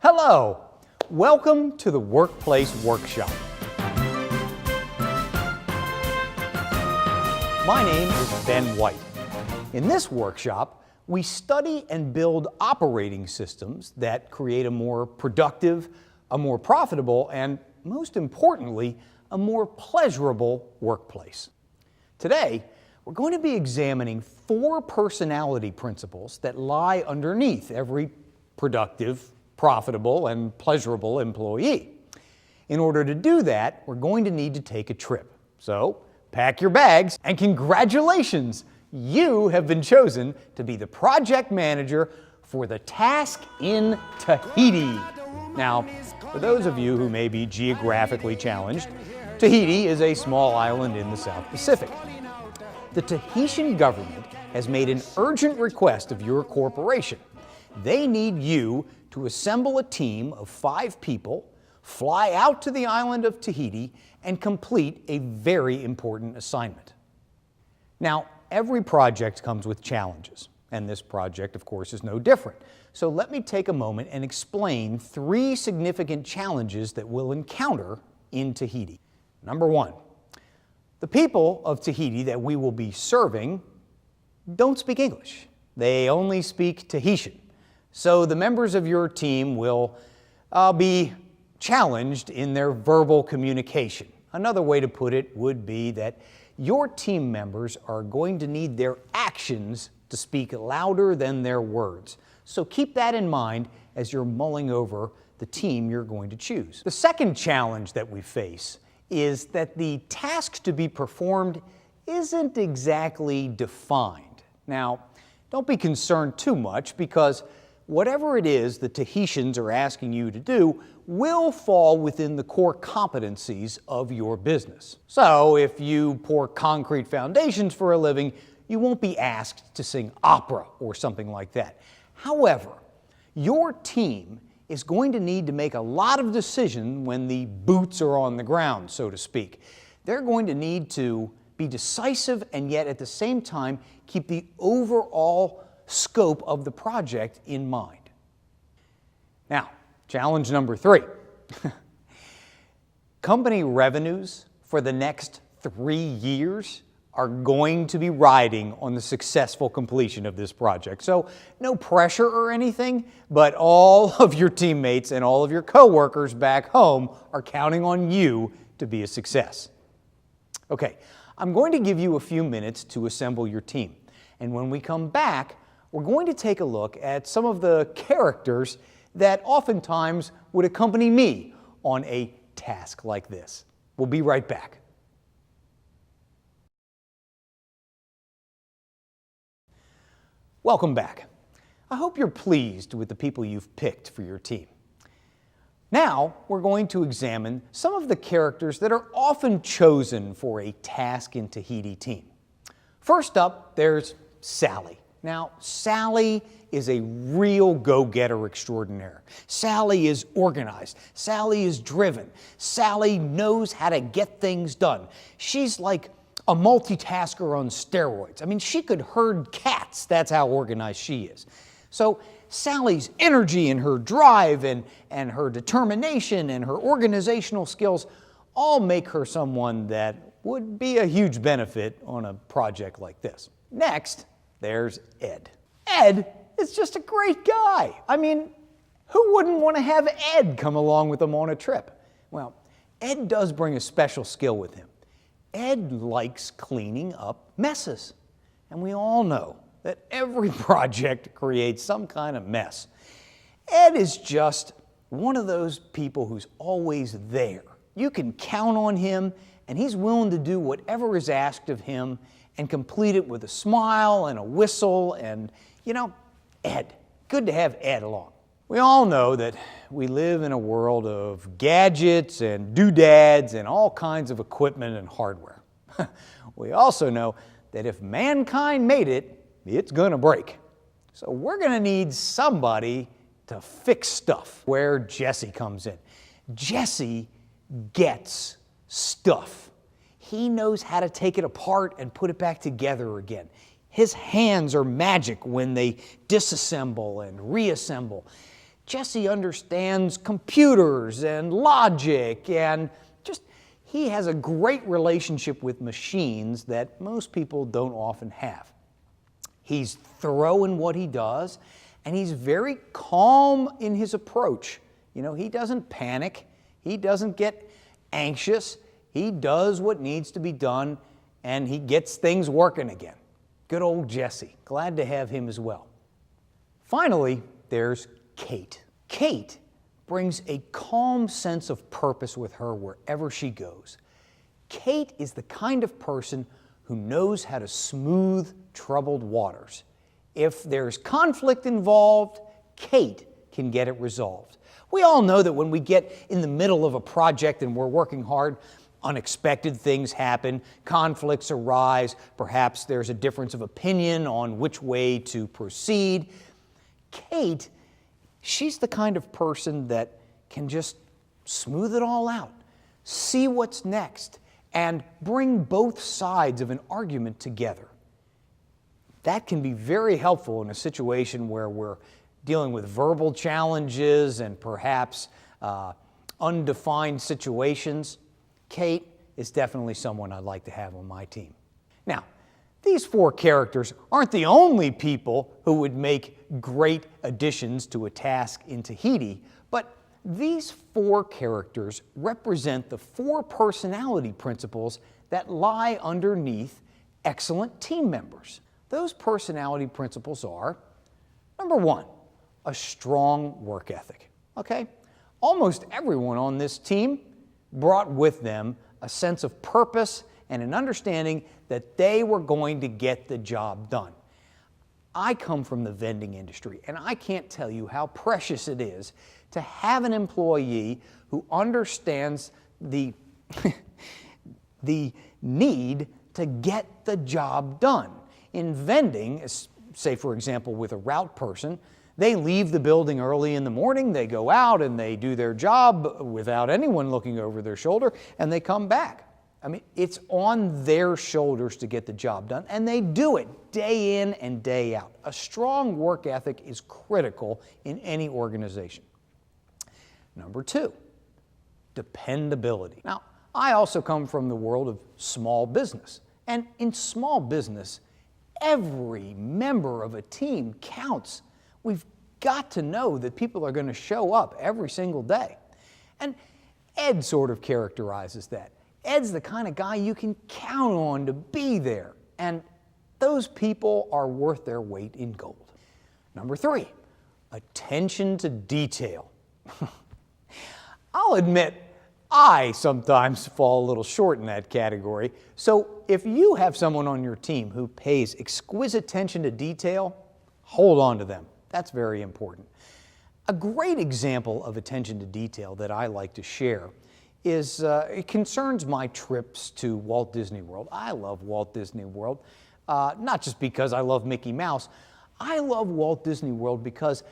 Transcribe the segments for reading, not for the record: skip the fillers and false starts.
Hello, welcome to the Workplace Workshop. My name is Ben White. In this workshop, we study and build operating systems that create a more productive, a more profitable, and most importantly, a more pleasurable workplace. Today, we're going to be examining 4 personality principles that lie underneath every productive, profitable, and pleasurable employee. In order to do that, we're going to need to take a trip. So, pack your bags, and congratulations! You have been chosen to be the project manager for the task in Tahiti. Now, for those of you who may be geographically challenged, Tahiti is a small island in the South Pacific. The Tahitian government has made an urgent request of your corporation. They need you to assemble a team of 5 people, fly out to the island of Tahiti, and complete a very important assignment. Now, every project comes with challenges, and this project, of course, is no different. So let me take a moment and explain 3 significant challenges that we'll encounter in Tahiti. Number 1, the people of Tahiti that we will be serving don't speak English. They only speak Tahitian. So the members of your team will be challenged in their verbal communication. Another way to put it would be that your team members are going to need their actions to speak louder than their words. So keep that in mind as you're mulling over the team you're going to choose. The second challenge that we face is that the task to be performed isn't exactly defined. Now, don't be concerned too much because whatever it is the Tahitians are asking you to do will fall within the core competencies of your business. So if you pour concrete foundations for a living, you won't be asked to sing opera or something like that. However, your team is going to need to make a lot of decisions when the boots are on the ground, so to speak. They're going to need to be decisive and yet at the same time keep the overall scope of the project in mind. Now, challenge number 3. Company revenues for the next 3 years are going to be riding on the successful completion of this project. So no pressure or anything, but all of your teammates and all of your coworkers back home are counting on you to be a success. Okay, I'm going to give you a few minutes to assemble your team. And when we come back, we're going to take a look at some of the characters that oftentimes would accompany me on a task like this. We'll be right back. Welcome back. I hope you're pleased with the people you've picked for your team. Now, we're going to examine some of the characters that are often chosen for a task in Tahiti team. First up, there's Sally. Now, Sally is a real go-getter extraordinaire. Sally is organized. Sally is driven. Sally knows how to get things done. She's like a multitasker on steroids. I mean, she could herd cats. That's how organized she is. So Sally's energy and her drive and her determination and her organizational skills all make her someone that would be a huge benefit on a project like this. Next, there's Ed. Ed is just a great guy. I mean, who wouldn't want to have Ed come along with them on a trip? Well, Ed does bring a special skill with him. Ed likes cleaning up messes. And we all know that every project creates some kind of mess. Ed is just one of those people who's always there. You can count on him, and he's willing to do whatever is asked of him and complete it with a smile and a whistle and, you know, Ed. Good to have Ed along. We all know that we live in a world of gadgets and doodads and all kinds of equipment and hardware. We also know that if mankind made it, it's gonna break. So we're gonna need somebody to fix stuff. Where Jesse comes in. Jesse gets stuff. He knows how to take it apart and put it back together again. His hands are magic when they disassemble and reassemble. Jesse understands computers and logic and he has a great relationship with machines that most people don't often have. He's thorough in what he does, and he's very calm in his approach. He doesn't panic. He doesn't get anxious. He does what needs to be done, and he gets things working again. Good old Jesse. Glad to have him as well. Finally, there's Kate. Kate brings a calm sense of purpose with her wherever she goes. Kate is the kind of person who knows how to smooth troubled waters. If there's conflict involved, Kate can get it resolved. We all know that when we get in the middle of a project and we're working hard, unexpected things happen, conflicts arise, perhaps there's a difference of opinion on which way to proceed. Kate, she's the kind of person that can just smooth it all out, see what's next, and bring both sides of an argument together. That can be very helpful in a situation where we're dealing with verbal challenges and perhaps undefined situations. Kate is definitely someone I'd like to have on my team. Now, these four characters aren't the only people who would make great additions to a task in Tahiti, but these four characters represent the four personality principles that lie underneath excellent team members. Those personality principles are, number one, a strong work ethic. Okay? Almost everyone on this team brought with them a sense of purpose and an understanding that they were going to get the job done. I come from the vending industry, and I can't tell you how precious it is to have an employee who understands the need to get the job done. In vending, say for example with a route person, they leave the building early in the morning, they go out and they do their job without anyone looking over their shoulder, and they come back. I mean, it's on their shoulders to get the job done, and they do it day in and day out. A strong work ethic is critical in any organization. Number two, dependability. Now, I also come from the world of small business, and in small business, every member of a team counts. We've got to know that people are going to show up every single day. And Ed sort of characterizes that. Ed's the kind of guy you can count on to be there, and those people are worth their weight in gold. Number three, attention to detail. I'll admit, I sometimes fall a little short in that category, so if you have someone on your team who pays exquisite attention to detail, hold on to them. That's very important. A great example of attention to detail that I like to share is, it concerns my trips to Walt Disney World. I love Walt Disney World, not just because I love Mickey Mouse. I love Walt Disney World because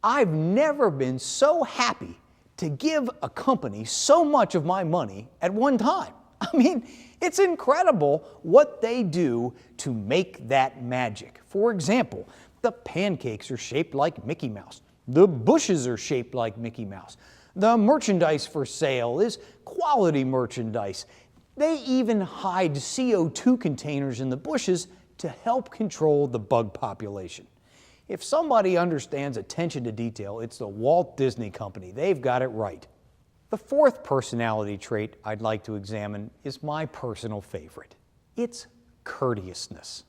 I've never been so happy to give a company so much of my money at one time. I mean, it's incredible what they do to make that magic. For example, the pancakes are shaped like Mickey Mouse. The bushes are shaped like Mickey Mouse. The merchandise for sale is quality merchandise. They even hide CO2 containers in the bushes to help control the bug population. If somebody understands attention to detail, it's the Walt Disney Company. They've got it right. The fourth personality trait I'd like to examine is my personal favorite. It's courteousness.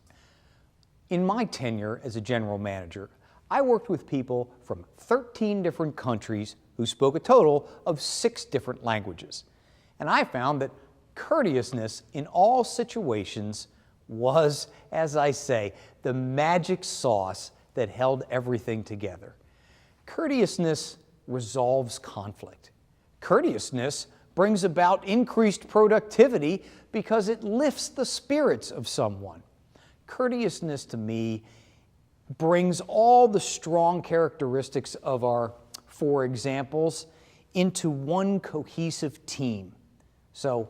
In my tenure as a general manager, I worked with people from 13 different countries who spoke a total of 6 different languages. And I found that courteousness in all situations was, as I say, the magic sauce that held everything together. Courteousness resolves conflict. Courteousness brings about increased productivity because it lifts the spirits of someone. Courteousness to me brings all the strong characteristics of our 4 examples into one cohesive team. So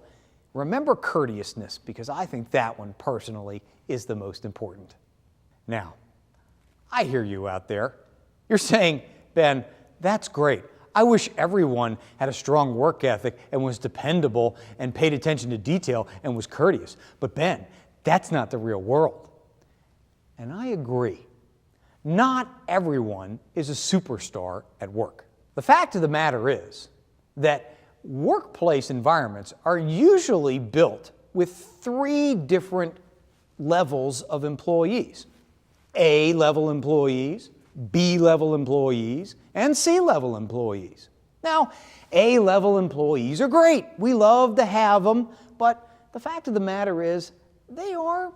remember courteousness, because I think that one personally is the most important. Now, I hear you out there. You're saying, Ben, That's great. I wish everyone had a strong work ethic and was dependable and paid attention to detail and was courteous. But Ben, that's not the real world. And I agree. Not everyone is a superstar at work. The fact of the matter is that workplace environments are usually built with 3 different levels of employees: A-level employees, B-level employees, and C-level employees. Now, A-level employees are great. We love to have them, but the fact of the matter is they are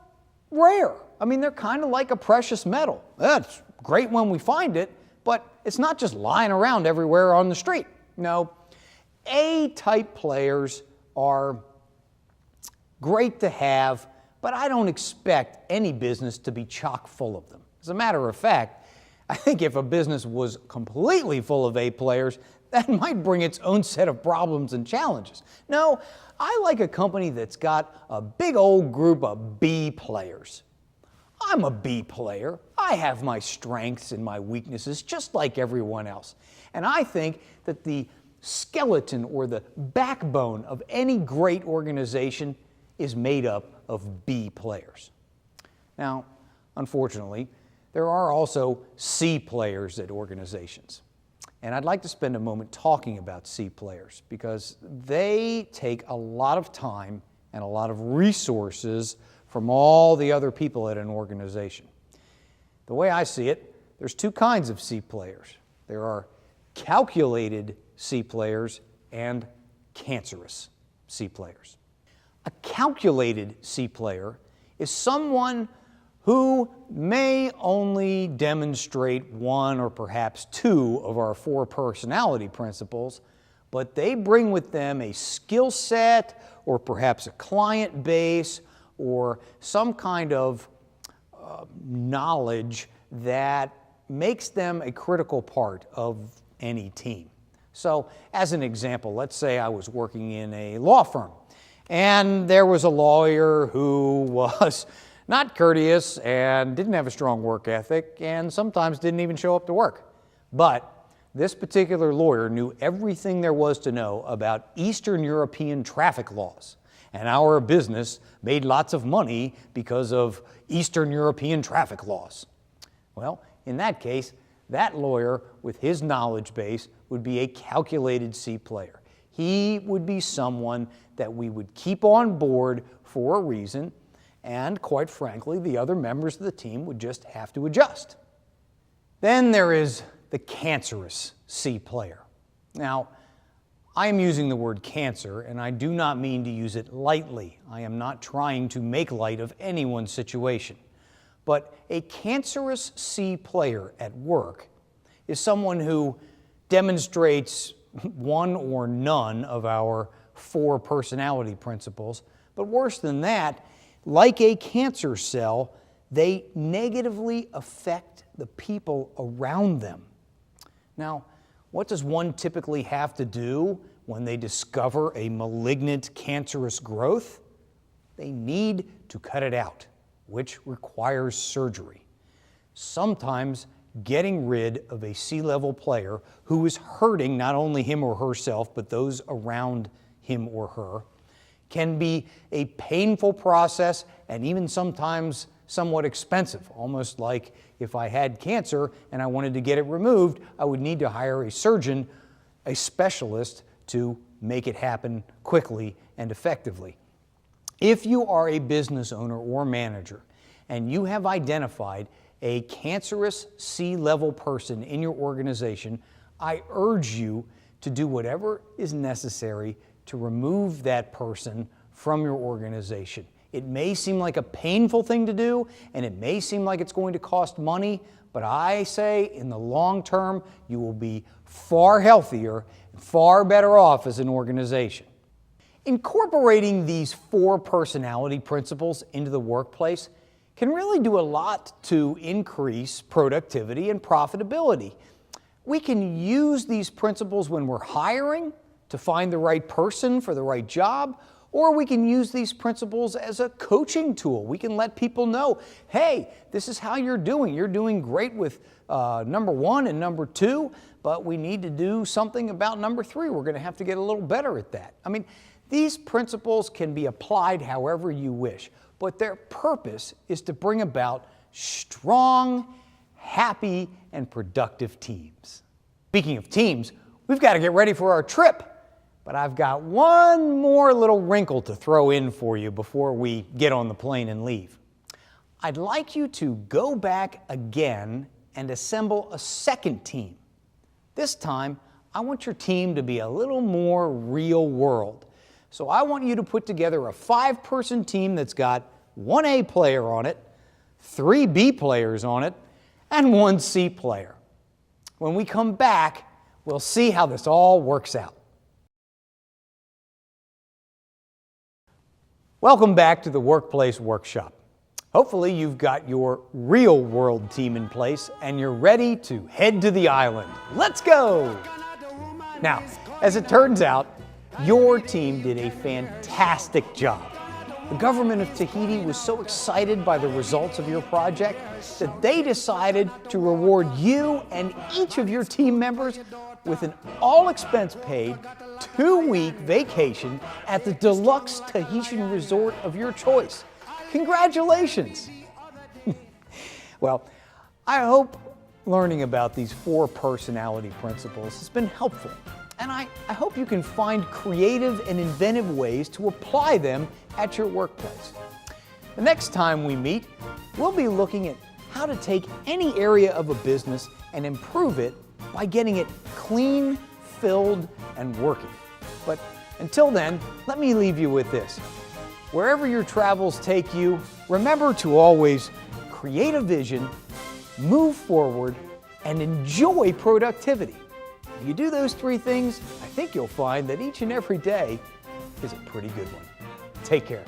rare. I mean, they're kind of like a precious metal. It's great when we find it, but it's not just lying around everywhere on the street. No, A-type players are great to have, but I don't expect any business to be chock full of them. As a matter of fact, I think if a business was completely full of A players, that might bring its own set of problems and challenges. No, I like a company that's got a big old group of B players. I'm a B player. I have my strengths and my weaknesses just like everyone else. And I think that the skeleton or the backbone of any great organization is made up of B players. Now, unfortunately, there are also C players at organizations. And I'd like to spend a moment talking about C players because they take a lot of time and a lot of resources from all the other people at an organization. The way I see it, there's 2 kinds of C players. There are calculated C players and cancerous C players. A calculated C player is someone who may only demonstrate 1 or perhaps 2 of our 4 personality principles, but they bring with them a skill set or perhaps a client base or some kind of knowledge that makes them a critical part of any team. So, as an example, let's say I was working in a law firm and there was a lawyer who was not courteous and didn't have a strong work ethic and sometimes didn't even show up to work. But this particular lawyer knew everything there was to know about Eastern European traffic laws. And our business made lots of money because of Eastern European traffic laws. Well, in that case, that lawyer with his knowledge base would be a calculated C player. He would be someone that we would keep on board for a reason, and quite frankly, the other members of the team would just have to adjust. Then there is the cancerous C player. Now, I am using the word cancer, and I do not mean to use it lightly. I am not trying to make light of anyone's situation. But a cancerous C player at work is someone who demonstrates 1 or none of our 4 personality principles, but worse than that, like a cancer cell, they negatively affect the people around them. Now, what does one typically have to do when they discover a malignant cancerous growth? They need to cut it out, which requires surgery. Sometimes getting rid of a C-level player who is hurting not only him or herself, but those around him or her, can be a painful process and even sometimes somewhat expensive, almost like if I had cancer and I wanted to get it removed, I would need to hire a surgeon, a specialist, to make it happen quickly and effectively. If you are a business owner or manager and you have identified a cancerous C-level person in your organization, I urge you to do whatever is necessary to remove that person from your organization. It may seem like a painful thing to do, and it may seem like it's going to cost money, but I say in the long term, you will be far healthier, far better off as an organization. Incorporating these 4 personality principles into the workplace can really do a lot to increase productivity and profitability. We can use these principles when we're hiring to find the right person for the right job, or we can use these principles as a coaching tool. We can let people know, hey, this is how you're doing. You're doing great with number 1 and number 2, but we need to do something about number 3. We're going to have to get a little better at that. I mean, these principles can be applied however you wish, but their purpose is to bring about strong, happy, and productive teams. Speaking of teams, we've got to get ready for our trip, but I've got one more little wrinkle to throw in for you before we get on the plane and leave. I'd like you to go back again and assemble a second team. This time, I want your team to be a little more real world. So I want you to put together a 5-person team that's got 1 A player on it, 3 B players on it, and 1 C player. When we come back, we'll see how this all works out. Welcome back to the Workplace Workshop. Hopefully you've got your real world team in place and you're ready to head to the island. Let's go! Now, as it turns out, your team did a fantastic job. The government of Tahiti was so excited by the results of your project that they decided to reward you and each of your team members with an all-expense-paid 2-week vacation at the deluxe Tahitian resort of your choice. Congratulations! Well, I hope learning about these 4 personality principles has been helpful. And I hope you can find creative and inventive ways to apply them at your workplace. The next time we meet, we'll be looking at how to take any area of a business and improve it by getting it clean, filled, and working. But until then, let me leave you with this. Wherever your travels take you, remember to always create a vision, move forward, and enjoy productivity. If you do those 3 things, I think you'll find that each and every day is a pretty good one. Take care.